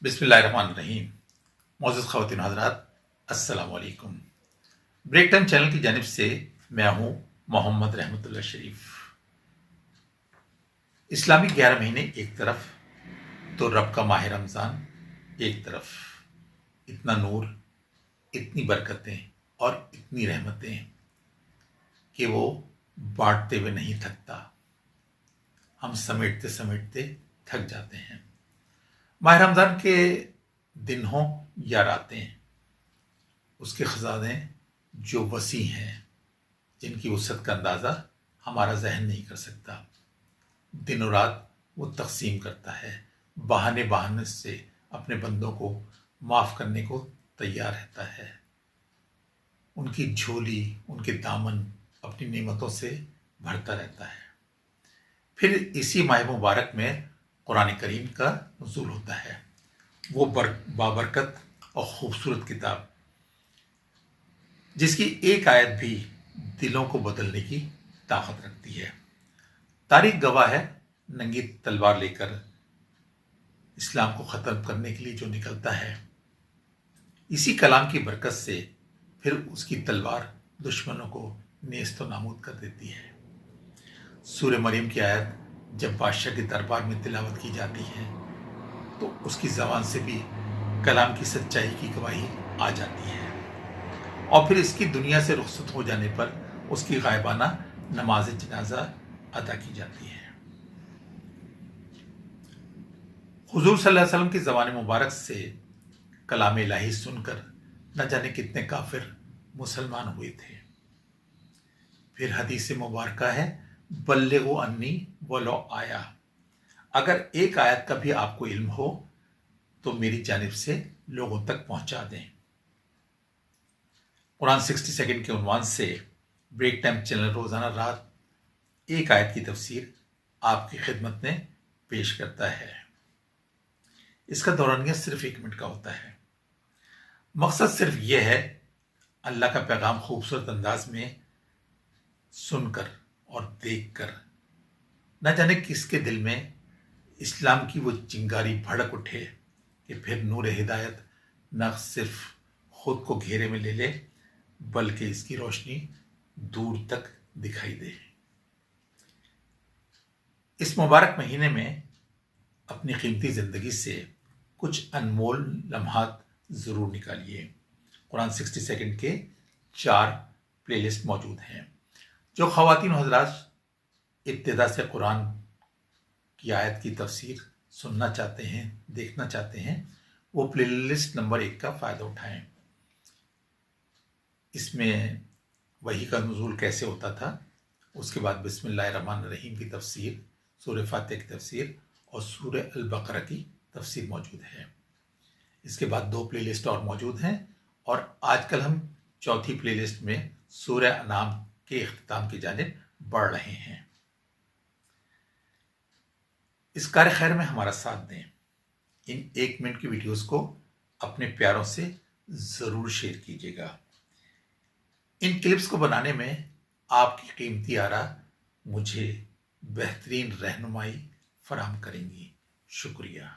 بسم اللہ الرحمن الرحیم۔ معزز خواتین حضرات، السلام علیکم۔ بریک ٹائم چینل کی جانب سے میں ہوں محمد رحمت اللہ شریف۔ اسلامی 11 مہینے ایک طرف تو رب کا ماہ رمضان ایک طرف، اتنا نور، اتنی برکتیں اور اتنی رحمتیں کہ وہ بانٹتے ہوئے نہیں تھکتا، ہم سمیٹتے سمیٹتے تھک جاتے ہیں۔ ماہ رمضان کے دن ہوں یا راتیں، اس کے خزانے جو وسیع ہیں، جن کی وسعت کا اندازہ ہمارا ذہن نہیں کر سکتا۔ دن و رات وہ تقسیم کرتا ہے، بہانے بہانے سے اپنے بندوں کو معاف کرنے کو تیار رہتا ہے۔ ان کی جھولی، ان کے دامن اپنی نعمتوں سے بھرتا رہتا ہے۔ پھر اسی ماہ مبارک میں قرآن کریم کا نزول ہوتا ہے، وہ بابرکت اور خوبصورت کتاب جس کی ایک آیت بھی دلوں کو بدلنے کی طاقت رکھتی ہے۔ تاریخ گواہ ہے، ننگی تلوار لے کر اسلام کو ختم کرنے کے لیے جو نکلتا ہے، اسی کلام کی برکت سے پھر اس کی تلوار دشمنوں کو نیست و نابود کر دیتی ہے۔ سورہ مریم کی آیت جب بادشاہ کے دربار میں تلاوت کی جاتی ہے تو اس کی زبان سے بھی کلام کی سچائی کی گواہی آ جاتی ہے، اور پھر اس کی دنیا سے رخصت ہو جانے پر اس کی غائبانہ نماز جنازہ ادا کی جاتی ہے۔ حضور صلی اللہ علیہ وسلم کی زبان مبارک سے کلام الہی سن کر نہ جانے کتنے کافر مسلمان ہوئے تھے۔ پھر حدیث مبارکہ ہے، بلغوا انی ولو آیا، اگر ایک آیت کا بھی آپ کو علم ہو تو میری جانب سے لوگوں تک پہنچا دیں۔ قرآن 60 سیکنڈ کے عنوان سے بریک ٹائم چینل روزانہ رات ایک آیت کی تفسیر آپ کی خدمت میں پیش کرتا ہے۔ اس کا دورانیہ صرف 1 منٹ کا ہوتا ہے۔ مقصد صرف یہ ہے، اللہ کا پیغام خوبصورت انداز میں سن کر اور دیکھ کر نہ جانے کس کے دل میں اسلام کی وہ چنگاری بھڑک اٹھے کہ پھر نور ہدایت نہ صرف خود کو گھیرے میں لے لے بلکہ اس کی روشنی دور تک دکھائی دے۔ اس مبارک مہینے میں اپنی قیمتی زندگی سے کچھ انمول لمحات ضرور نکالیے۔ قرآن 60 سیکنڈ کے 4 پلے لسٹ موجود ہیں۔ جو خواتین حضرات ابتدا سے قرآن کی آیت کی تفسیر سننا چاہتے ہیں، دیکھنا چاہتے ہیں، وہ پلے لسٹ نمبر 1 کا فائدہ اٹھائیں۔ اس میں وحی کا نزول کیسے ہوتا تھا، اس کے بعد بسم اللہ الرحمن الرحیم کی تفسیر، سورہ فاتحہ کی تفسیر اور سورہ البقرہ کی تفسیر موجود ہے۔ اس کے بعد 2 پلے لسٹ اور موجود ہیں، اور آج کل ہم چوتھی پلے لسٹ میں سورہ انعام کے اختتام کی جانب بڑھ رہے ہیں۔ اس کار خیر میں ہمارا ساتھ دیں۔ ان 1 منٹ کی ویڈیوز کو اپنے پیاروں سے ضرور شیئر کیجیے گا۔ ان کلپس کو بنانے میں آپ کی قیمتی آرا مجھے بہترین رہنمائی فراہم کریں گی۔ شکریہ۔